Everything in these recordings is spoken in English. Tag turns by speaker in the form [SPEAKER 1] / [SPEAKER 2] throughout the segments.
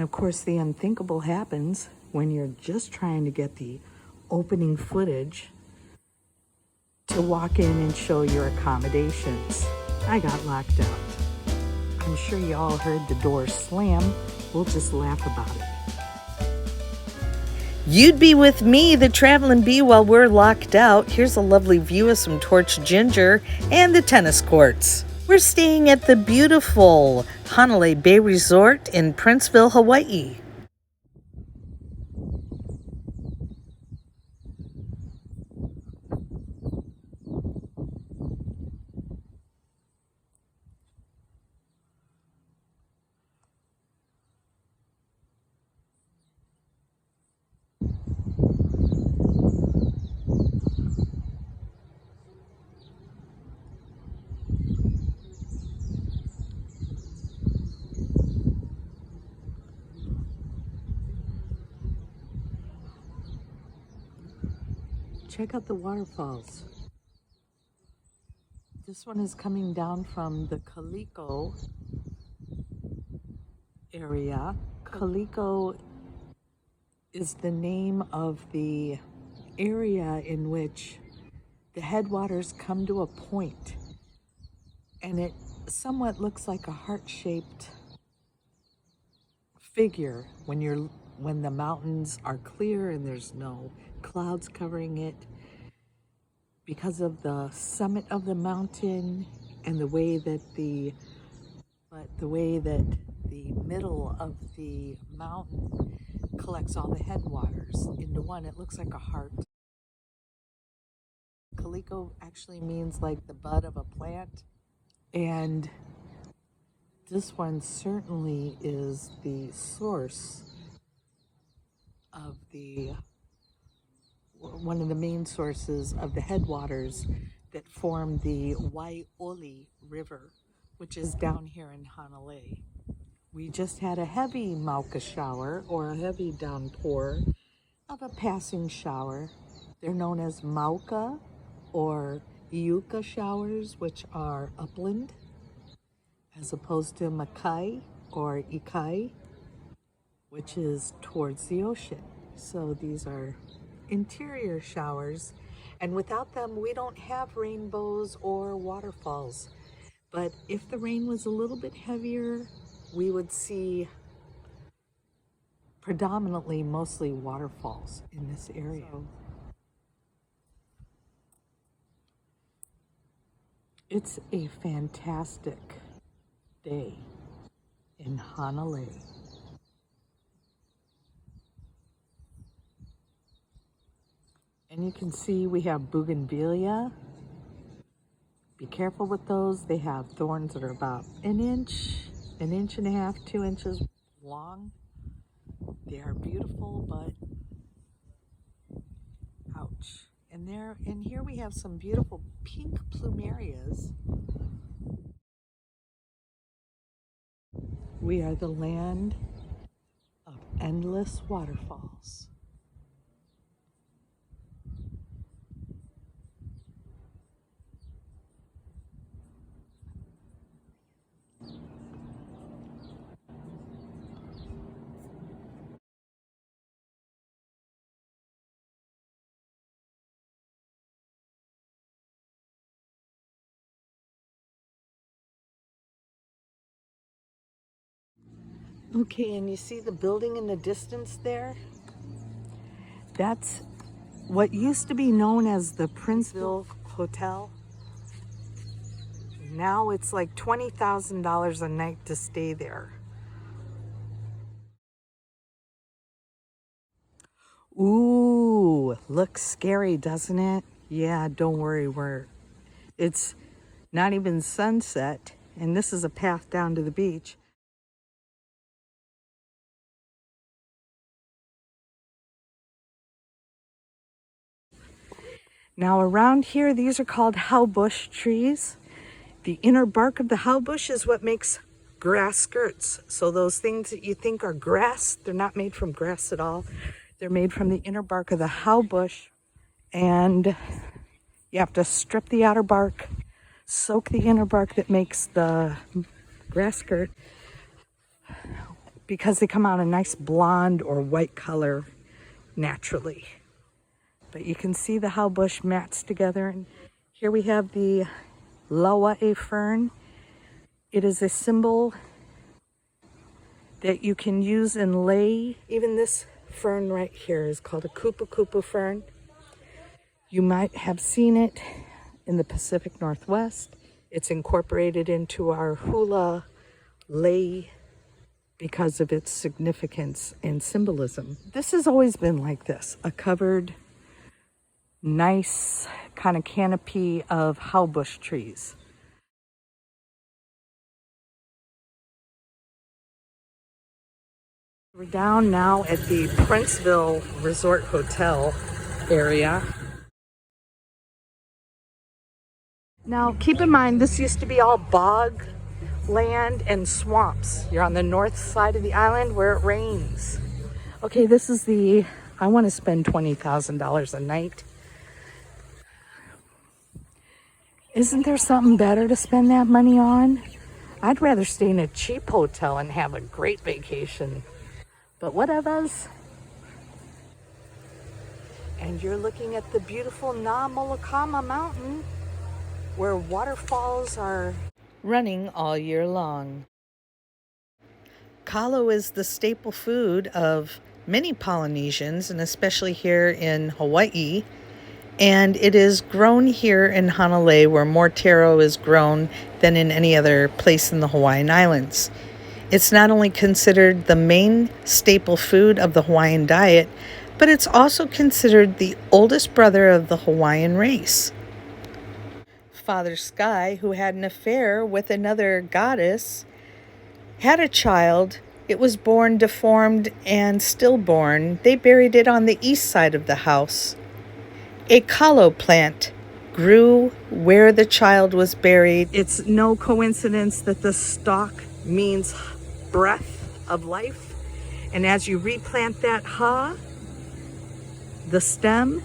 [SPEAKER 1] of course, the unthinkable happens when you're just trying to get the opening footage to walk in and show your accommodations. I got locked out. I'm sure you all heard the door slam. We'll just laugh about it.
[SPEAKER 2] You'd be with me, the traveling bee, while we're locked out. Here's a lovely view of some torch ginger and the tennis courts. We're staying at the beautiful Hanalei Bay Resort in Princeville, Hawaii.
[SPEAKER 1] Check out the waterfalls. This one is coming down from the Kaliko area. Kaliko is the name of the area in which the headwaters come to a point, and it somewhat looks like a heart-shaped figure when the mountains are clear and there's no clouds covering it, because of the summit of the mountain and the way that the middle of the mountain collects all the headwaters into one. It looks like a heart. Kaliko actually means like the bud of a plant, and this one certainly is the source of one of the main sources of the headwaters that form the Waio'li River, which is down here in Hanalei. We just had a heavy mauka shower, or a heavy downpour of a passing shower. They're known as mauka or iuka showers, which are upland, as opposed to makai or ikai, which is towards the ocean. So these are interior showers, and without them we don't have rainbows or waterfalls. But if the rain was a little bit heavier, we would see predominantly mostly waterfalls in this area. It's a fantastic day in Hanalei. And you can see we have bougainvillea. Be careful with those. They have thorns that are about an inch and a half, 2 inches long. They are beautiful, but ouch. And here we have some beautiful pink plumerias. We are the land of endless waterfalls. Okay, and you see the building in the distance there? That's what used to be known as the Princeville Hotel. Now it's like $20,000 a night to stay there. Ooh, looks scary, doesn't it? Yeah, don't worry, it's not even sunset, and this is a path down to the beach. Now around here, these are called haubush trees. The inner bark of the haubush is what makes grass skirts. So those things that you think are grass, they're not made from grass at all. They're made from the inner bark of the haubush, and you have to strip the outer bark, soak the inner bark that makes the grass skirt because they come out a nice blonde or white color naturally. But you can see the how bush mats together. And here we have the Laua'i fern. It is a symbol that you can use in lei. Even this fern right here is called a kupu kupu fern. You might have seen it in the Pacific Northwest. It's incorporated into our hula lei because of its significance and symbolism. This has always been like this, a covered, nice kind of canopy of how bush trees. We're down now at the Princeville Resort Hotel area. Now, keep in mind, this used to be all bog land and swamps. You're on the north side of the island where it rains. Okay, this is I want to spend $20,000 a night. Isn't there something better to spend that money on? I'd rather stay in a cheap hotel and have a great vacation. But whatevers. And you're looking at the beautiful Na Molokama Mountain, where waterfalls are
[SPEAKER 2] running all year long. Kalo is the staple food of many Polynesians, and especially here in Hawaii. And it is grown here in Hanalei, where more taro is grown than in any other place in the Hawaiian Islands. It's not only considered the main staple food of the Hawaiian diet, but it's also considered the oldest brother of the Hawaiian race. Father Sky, who had an affair with another goddess, had a child. It was born deformed and stillborn. They buried it on the east side of the house. A kalo plant grew where the child was buried. It's no coincidence that the stalk means breath of life. And as you replant that the stem,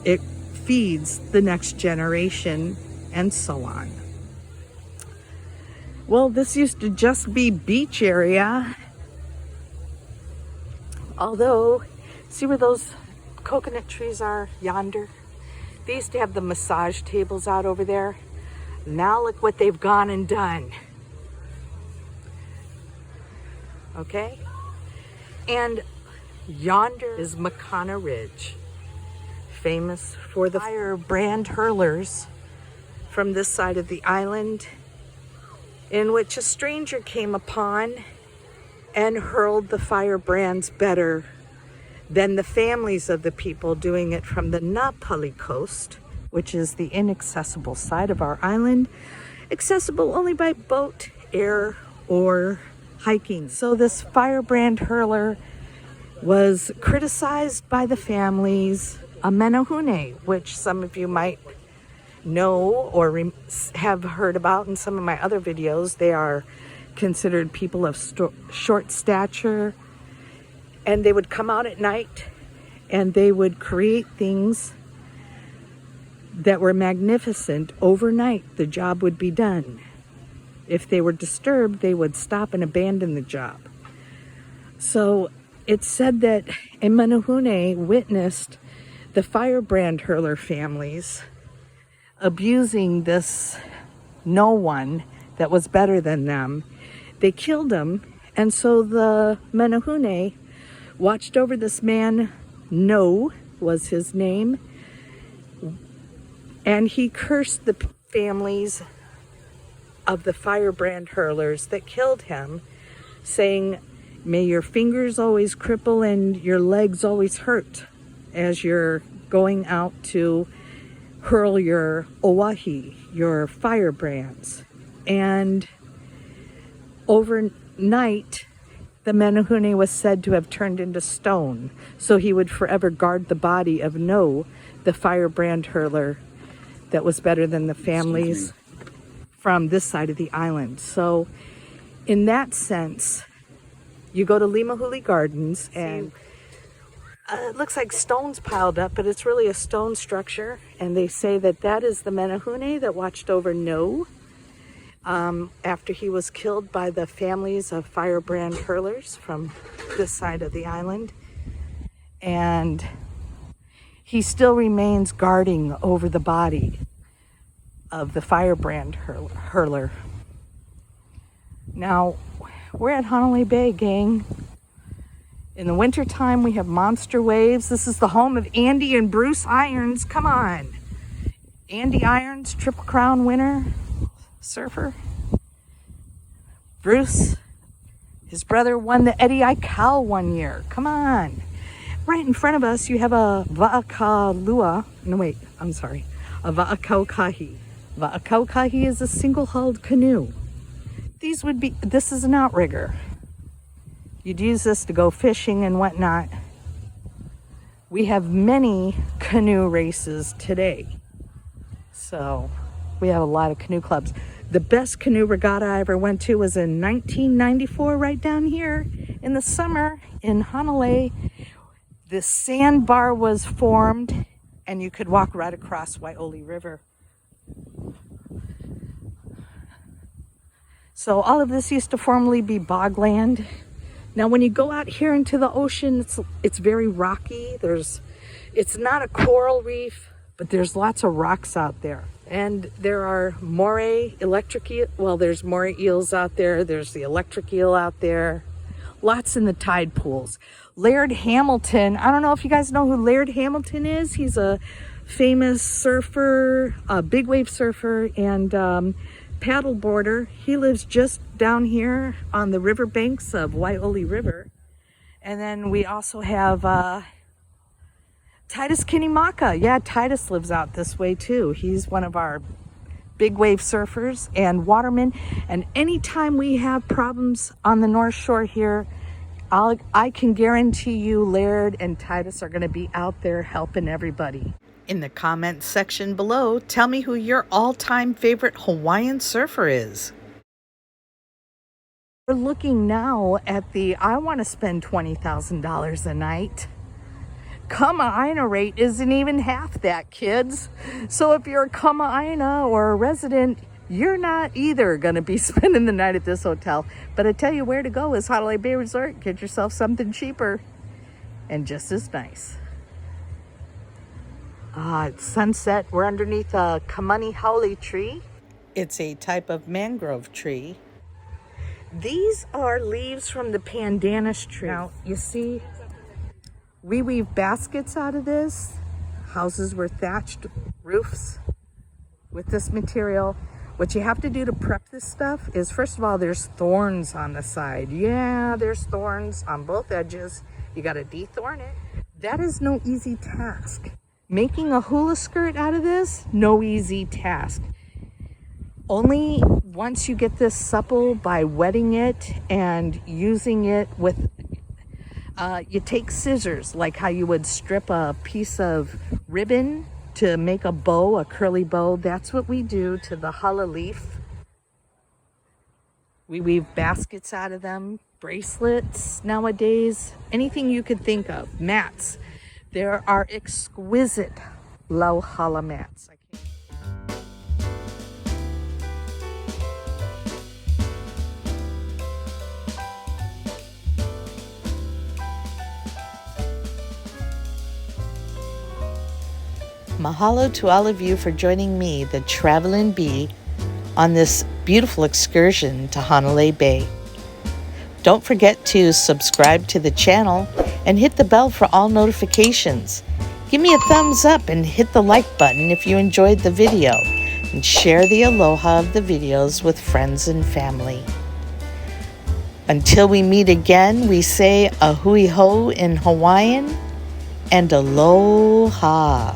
[SPEAKER 2] it feeds the next generation, and so on. Well, this used to just be beach area. Although, see where those coconut trees are yonder? They used to have the massage tables out over there. Now look what they've gone and done. Okay? And yonder is Makana Ridge, famous for the Firebrand hurlers from this side of the island, in which a stranger came upon and hurled the firebrands better than the families of the people doing it from the Napali coast, which is the inaccessible side of our island, accessible only by boat, air, or hiking. So this firebrand hurler was criticized by the families. A menehune, which some of you might know or have heard about in some of my other videos. They are considered people of short stature, and they would come out at night and they would create things that were magnificent. Overnight, the job would be done. If they were disturbed, they would stop and abandon the job. So it's said that a menehune witnessed the firebrand hurler families abusing this no one that was better than them. They killed him, and so the menehune watched over this man. No was his name, and he cursed the families of the firebrand hurlers that killed him, saying, "May your fingers always cripple and your legs always hurt as you're going out to hurl your oahi, your firebrands." And overnight, the menehune was said to have turned into stone, so he would forever guard the body of No, the firebrand hurler that was better than the families from this side of the island. So in that sense, you go to Limahuli Gardens and it looks like stones piled up, but it's really a stone structure. And they say that that is the menehune that watched over No.
[SPEAKER 1] after he was killed by the families of Firebrand hurlers from this side of the island. And he still remains guarding over the body of the Firebrand hurler. Now, we're at Hanalei Bay, gang. In the wintertime, we have monster waves. This is the home of Andy and Bruce Irons. Come on. Andy Irons, Triple Crown winner, surfer. Bruce, his brother, won the Eddie Aikau one year. Come on. Right in front of us, you have a Va'akalua. No, wait, I'm sorry. A Va'akaukahi. Va'akaukahi is a single-hulled canoe. This is an outrigger. You'd use this to go fishing and whatnot. We have many canoe races today. So we have a lot of canoe clubs. The best canoe regatta I ever went to was in 1994, right down here in the summer in Hanalei. The sandbar was formed and you could walk right across Wai'oli River. So all of this used to formerly be bogland. Now when you go out here into the ocean, it's very rocky. It's not a coral reef, but there's lots of rocks out there. And there are moray electric eel. Well, there's moray eels out there. There's the electric eel out there. Lots in the tide pools. Laird Hamilton. I don't know if you guys know who Laird Hamilton is. He's a famous surfer, a big wave surfer, and paddleboarder. He lives just down here on the riverbanks of Wai'oli River. And then we also have Titus Kinimaka. Yeah, Titus lives out this way too. He's one of our big wave surfers and watermen. And anytime we have problems on the North Shore here, I can guarantee you Laird and Titus are going to be out there helping everybody.
[SPEAKER 2] In the comments section below, tell me who your all-time favorite Hawaiian surfer is.
[SPEAKER 1] We're looking now at the I want to spend $20,000 a night. Kaua'aina rate isn't even half that, kids. So if you're a Kaua'aina or a resident, you're not either going to be spending the night at this hotel. But I tell you where to go is Hanalei Bay Resort. Get yourself something cheaper and just as nice. It's sunset. We're underneath a kamani haole tree.
[SPEAKER 2] It's a type of mangrove tree.
[SPEAKER 1] These are leaves from the pandanus tree. Now, you see, we weave baskets out of this. Houses were thatched roofs with this material. What you have to do to prep this stuff is, first of all, there's thorns on the side. Yeah, there's thorns on both edges. You got to de-thorn it. That is no easy task. Making a hula skirt out of this, no easy task. Only once you get this supple by wetting it and using it with, you take scissors, like how you would strip a piece of ribbon to make a bow, a curly bow. That's what we do to the hala leaf. We weave baskets out of them, bracelets nowadays, anything you could think of, mats. There are exquisite lauhala mats.
[SPEAKER 2] Mahalo to all of you for joining me, the Traveling Bee, on this beautiful excursion to Hanalei Bay. Don't forget to subscribe to the channel and hit the bell for all notifications. Give me a thumbs up and hit the like button if you enjoyed the video, and share the aloha of the videos with friends and family. Until we meet again, we say a hui hou in Hawaiian and aloha.